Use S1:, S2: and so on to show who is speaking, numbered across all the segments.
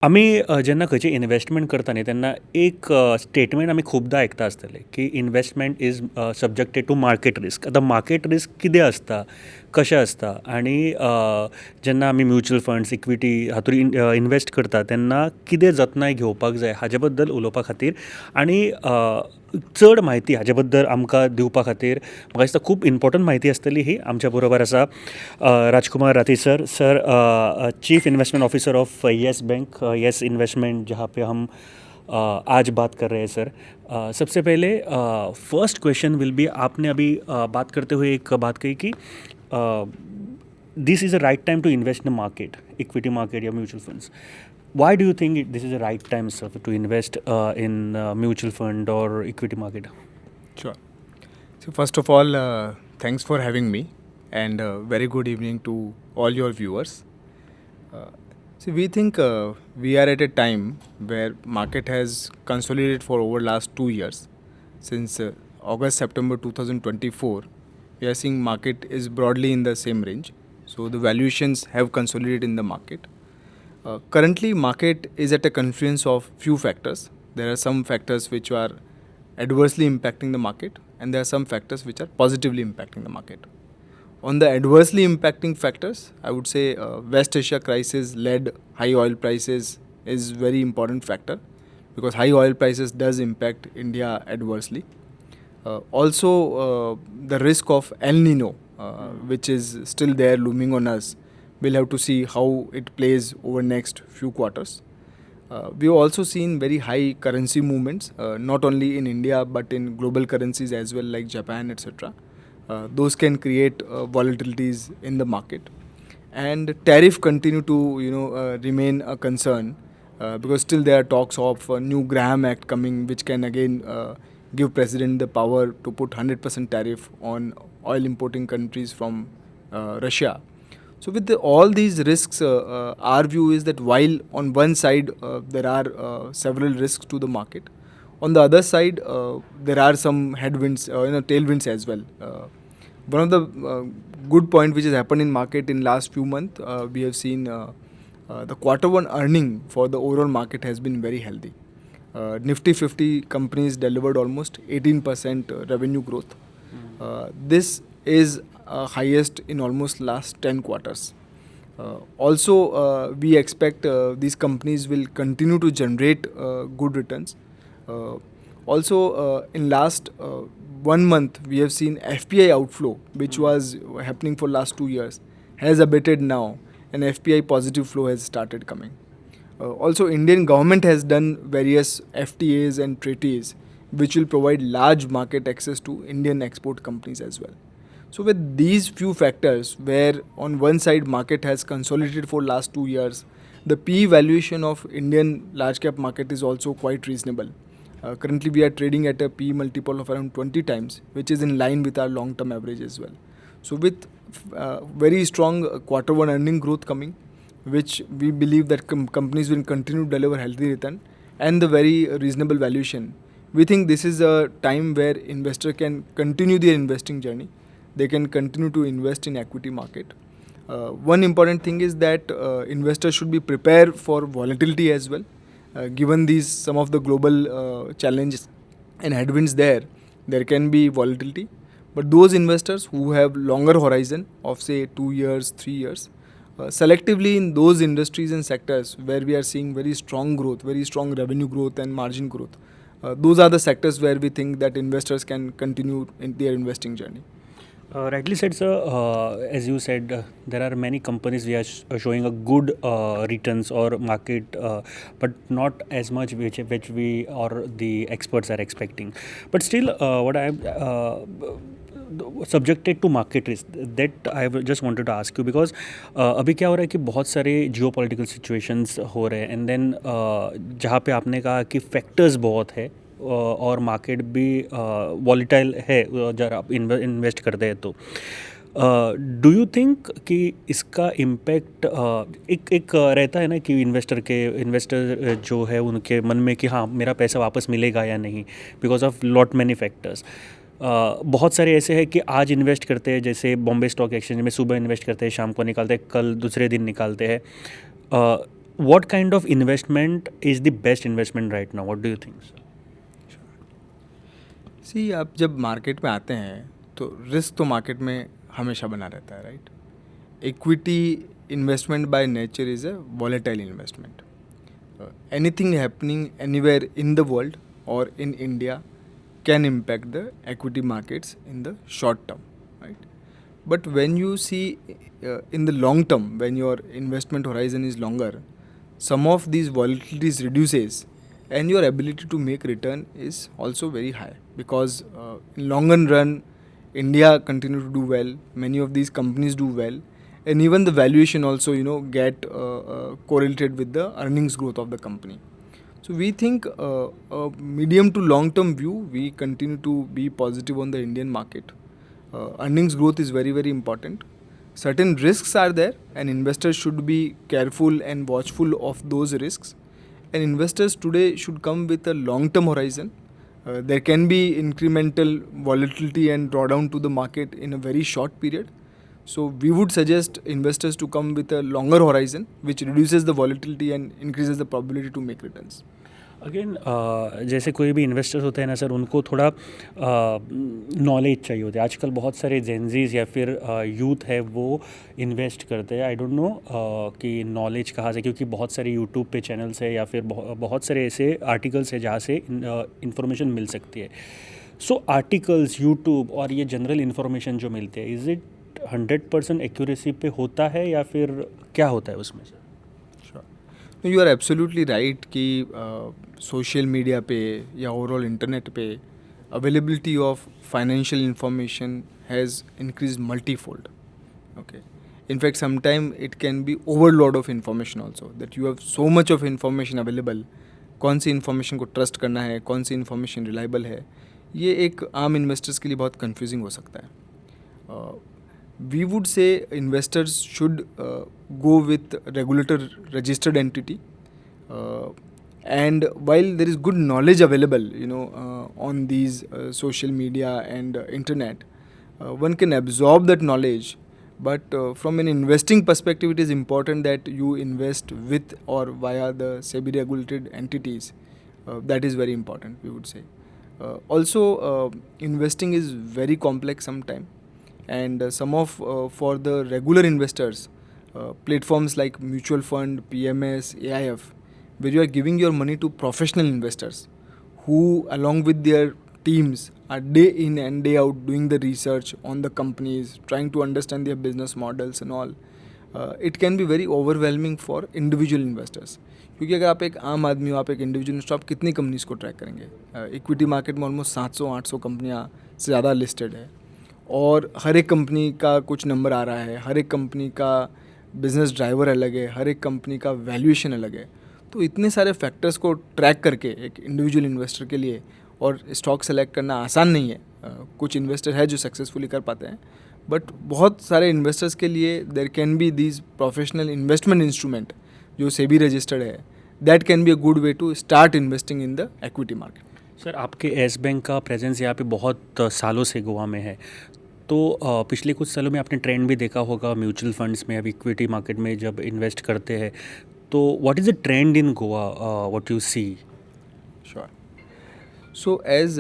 S1: आमी जेन्ना खंयचें इनवेस्टमेंट करता न्ही तेन्ना एक स्टेटमेंट आमी खुबदां आयकता आसतले की investment is subjected to market risk. आतां मार्केट रिस्क कितें आसता, कशें आसता आनी जेन्ना आमी म्युच्युअल फंड्स इक्विटी हातूंत इनवेस्ट करता तेन्ना कितें जतनाय घेवपाक जाय हाचे बद्दल उलोवपा खातीर आनी चड म्हायती हाचे बद्दल आमकां दिवपा खातीर म्हाका दिसता खूब इम्पॉर्टंट म्हायती आसतली ही आमच्या बरोबर आसा Rajkumar Rathi sir. Sir chief investment officer of Yes Bank, Yes investment, जहाँ पे हम आज बात कर रहे हैं सर. सबसे पहले फर्स्ट क्वेश्चन विल बी, आपने अभी बात करते हुए एक बात कही कि this is a right time to invest in market, equity market या mutual funds. Why do you think this is the right time, sir, to invest in mutual fund or equity market?
S2: Sure. So first of all, thanks for having me, and very good evening to all your viewers. So we think we are at a time where market has consolidated for over last 2 years. Since August September 2024, we are seeing market is broadly in the same range. So the valuations have consolidated in the market. Currently, market is at a confluence of few factors. There are some factors which are adversely impacting the market, and there are some factors which are positively impacting the market. On the adversely impacting factors, I would say West Asia crisis led high oil prices is very important factor, because high oil prices does impact India adversely. Also, the risk of El Nino, which is still there looming on us. We'll have to see how it plays over next few quarters. We've also seen very high currency movements, not only in India but in global currencies as well, like Japan, etc. Those can create volatilities in the market, and tariff continue to remain a concern, because still there are talks of a new Graham Act coming, which can again give president the power to put 100% tariff on oil importing countries from Russia. So with all these risks, our view is that while on one side there are several risks to the market, on the other side there are some headwinds, tailwinds as well. One of the good point which has happened in market in last few months, we have seen the quarter one earning for the overall market has been very healthy. Nifty 50 companies delivered almost 18% revenue growth. This is highest in almost last 10 quarters. Also, we expect these companies will continue to generate good returns. Also, in last 1 month, we have seen FPI outflow, which was happening for last 2 years, has abated now, and FPI positive flow has started coming. Also, Indian government has done various FTAs and treaties, which will provide large market access to Indian export companies as well. So with these few factors, where on one side market has consolidated for last 2 years, the PE valuation of Indian large cap market is also quite reasonable. Currently we are trading at a PE multiple of around 20 times, which is in line with our long term average as well. So with very strong quarter one earning growth coming, which we believe that companies will continue to deliver healthy return and the very reasonable valuation, we think this is a time where investor can continue their investing journey. They can continue to invest in equity market. One important thing is that investors should be prepared for volatility as well. Given these some of the global challenges and headwinds there can be volatility. But those investors who have longer horizon of say 2 years, 3 years, selectively in those industries and sectors where we are seeing very strong growth, very strong revenue growth and margin growth, those are the sectors where we think that investors can continue in their investing journey.
S1: Rightly said, sir. As you said, there are many companies we are showing a good returns or market, but not as much which we or the experts are expecting. But still, what I am subjected to market risk, that I just wanted to ask you, because अभी क्या हो रहा है कि बहुत सारे geo political situations हो रहे हैं, एंड देन जहाँ पे आपने कहा कि फैक्टर्स बहुत है और मार्केट भी वॉलीटाइल है जरा आप इन्वेस्ट करते हैं तो डू यू थिंक कि इसका इम्पैक्ट एक रहता है ना कि इन्वेस्टर जो है उनके मन में कि हाँ मेरा पैसा वापस मिलेगा या नहीं, because of lot many factors. बहुत सारे ऐसे हैं कि आज इन्वेस्ट करते हैं, जैसे बॉम्बे स्टॉक एक्सचेंज में सुबह इन्वेस्ट करते हैं, शाम को निकालते हैं, कल दूसरे दिन निकालते हैं. what kind of investment is the best investment right now? What do you think, sir?
S2: सी आप जब मार्केट में आते हैं तो रिस्क तो मार्केट में हमेशा बना रहता है, right. Equity investment by nature is a volatile investment. Anything happening anywhere in the world और in India can impact the equity markets in the short term, right? But when you see in the long term, when your investment horizon is longer, some of these volatilities reduces and your ability to make return is also very high, because in longer run India continue to do well, many of these companies do well, and even the valuation also get correlated with the earnings growth of the company. So we think a medium to long term view, we continue to be positive on the Indian market. Earnings growth is very, very important. Certain risks are there, and investors should be careful and watchful of those risks. And investors today should come with a long term horizon. There can be incremental volatility and drawdown to the market in a very short period. So we would suggest investors to come with a longer horizon, which reduces the volatility and increases the probability to make returns.
S1: Again जैसे कोई भी investors होते हैं ना sir, उनको थोड़ा knowledge चाहिए होती है. आजकल बहुत सारे जेनजीज या फिर यूथ है वो इन्वेस्ट करते हैं. आई डोंट नो कि नॉलेज कहाँ से, क्योंकि बहुत सारे यूट्यूब पे चैनल्स है या फिर बहुत सारे ऐसे आर्टिकल्स है जहाँ से इंफॉर्मेशन मिल सकती है. सो आर्टिकल्स, यूट्यूब और ये जनरल इन्फॉर्मेशन जो मिलते हैं, इज़ इट 100% एक्यूरेसी पे होता है या फिर क्या होता है उसमें sir?
S2: No, you are absolutely right कि सोशल मीडिया पे या ओवरऑल इंटरनेट पे availability of financial information has increase multifold. Okay, in fact sometime it can be overload of information also, that you have so much of information available. कौन सी information को trust करना है, कौन सी information reliable है, ये एक आम इन्वेस्टर्स के लिए बहुत कन्फ्यूजिंग हो सकता है. We would say investors should go with regulator registered entity, and while there is good knowledge available on these social media and internet, one can absorb that knowledge, but from an investing perspective it is important that you invest with or via the SEBI regulated entities. That is very important, we would say. Also investing is very complex sometimes, and some of for the regular investors, platforms like mutual fund, PMS, AIF, where you are giving your money to professional investors who along with their teams are day in and day out doing the research on the companies, trying to understand their business models and all. It can be very overwhelming for individual investors, क्योंकि अगर आप एक आम आदमी हो, आप एक individual investor, आप कितनी कंपनीज को ट्रैक करेंगे. इक्विटी मार्केट में ऑलमोस्ट 700-800 कंपनियाँ से ज़्यादा लिस्टेड है, और हर एक कंपनी का कुछ नंबर आ रहा है, हर एक कंपनी का बिजनेस ड्राइवर अलग है, हर एक कंपनी का वैल्यूएशन अलग है. तो इतने सारे फैक्टर्स को ट्रैक करके एक इंडिविजुअल इन्वेस्टर के लिए और स्टॉक सेलेक्ट करना आसान नहीं है. कुछ इन्वेस्टर है जो सक्सेसफुली कर पाते हैं, बट बहुत सारे इन्वेस्टर्स के लिए there can be these professional investment instrument जो सेबी रजिस्टर्ड है, that can be a good way to start investing in the equity market.
S1: Sir, आपके येस बैंक का प्रेजेंस यहाँ पे बहुत सालों से गोवा में है, तो पिछले कुछ सालों में आपने ट्रेंड भी देखा होगा म्यूचुअल फंड्स में, अब इक्विटी मार्केट में जब इन्वेस्ट करते हैं, तो what is the trend in Goa, what you see?
S2: Sure. So as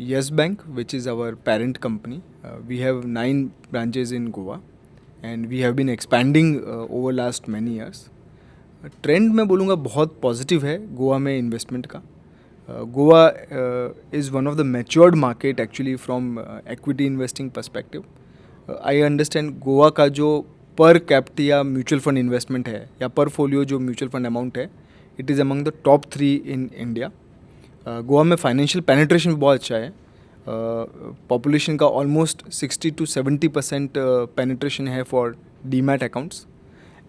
S2: Yes Bank, which is our parent company, we have 9 branches in Goa, and we have been expanding over last many years. Trend मैं बोलूँगा बहुत positive है गोवा में investment का. Goa is one of the matured market actually from equity investing perspective. I understand Goa का जो per capita mutual fund investment है या पर फोलियो जो म्यूचुअल फंड अमाउंट है, it is among the top 3 in India. Goa में फाइनेंशियल पेनिट्रेशन भी बहुत अच्छा है. पॉपुलेशन का ऑलमोस्ट 60-70% पेनिट्रेशन है for demat accounts,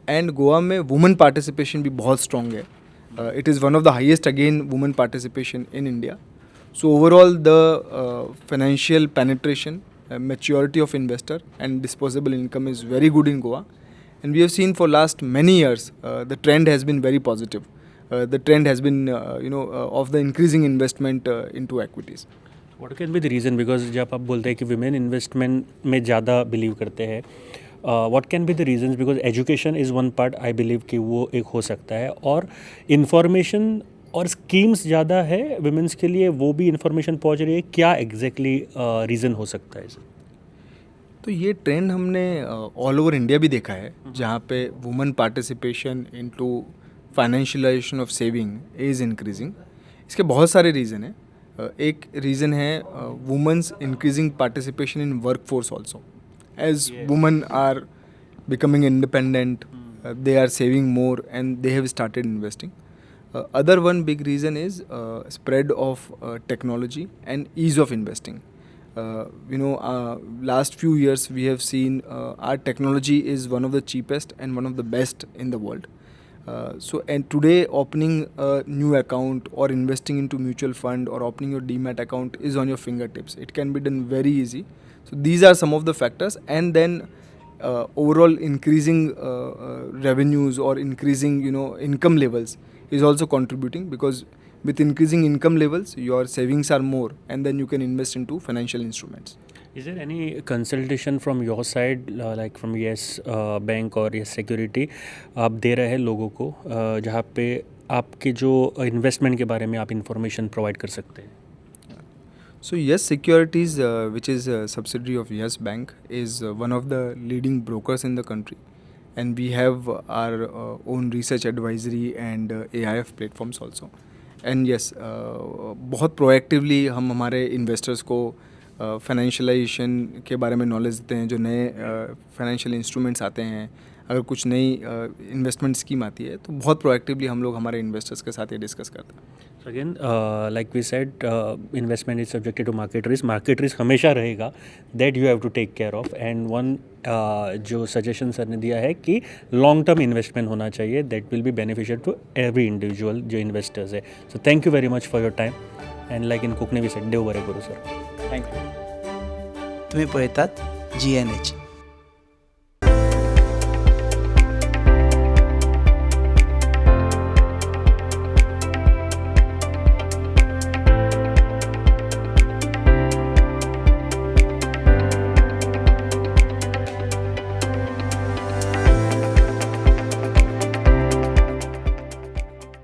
S2: and Goa में वुमेन पार्टिसिपेशन भी बहुत स्ट्रॉन्ग है. It is one of the highest again women participation in India. So overall the financial penetration, maturity of investor and disposable income is very good in Goa, and we have seen for last many years the trend has been very positive. The trend has been of the increasing investment into equities.
S1: What can be the reason? Because जब आप बोलते हैं कि women investment में ज़्यादा believe करते हैं, what can be the reasons, because education is one part, I believe कि वो एक हो सकता है, और इन्फॉर्मेशन और स्कीम्स ज़्यादा है वुमेंस के लिए, वो भी इन्फॉर्मेशन पहुंच रही है, क्या एग्जैक्टली रीज़न हो सकता है इसे?
S2: तो ये ट्रेंड हमने ऑल ओवर इंडिया भी देखा है, जहाँ पे women participation into financialisation of saving is increasing. इसके बहुत सारे रीज़न हैं. एक रीज़न है women's increasing participation in work force also. As women are becoming independent, they are saving more and they have started investing. Other one big reason is spread of technology and ease of investing. Last few years we have seen our technology is one of the cheapest and one of the best in the world. And today opening a new account or investing into mutual fund or opening your demat account is on your fingertips. It can be done very easy. So these are some of the factors, and then overall increasing revenues or increasing income levels is also contributing, because with increasing income levels your savings are more and then you can invest into financial instruments.
S1: Is there any consultation from your side, like from Yes Bank or Yes Security, आप दे रहे हैं लोगों को, जहाँ पे आपके जो investment के बारे में आप इंफॉर्मेशन प्रोवाइड कर सकते हैं?
S2: So Yes Securities, which is a subsidiary of Yes Bank, is one of the leading brokers in the country, and we have our own research advisory and AIF platforms also. And yes, बहुत proactively हम हमारे investors को financialisation के बारे में knowledge देते हैं. जो नए फाइनेंशियल इंस्ट्रूमेंट्स आते हैं, अगर कुछ नई इन्वेस्टमेंट स्कीम आती है, तो बहुत प्रोएक्टिवली हम लोग हमारे इन्वेस्टर्स के साथ ये डिस्कस करते हैं.
S1: So again, like we said, investment is subjected to market risk. Market risk हमेशा रहेगा, that you have to take care of. And one जो सजेशन सर ने दिया है कि लॉन्ग टर्म इन्वेस्टमेंट होना चाहिए, that will be beneficial to every individual जो इन्वेस्टर्स है. So thank you very much for your time. And like in Konkani we said, देव बरें करू सर.
S2: थँक्यू.
S3: तुम्ही पळयतात GNH.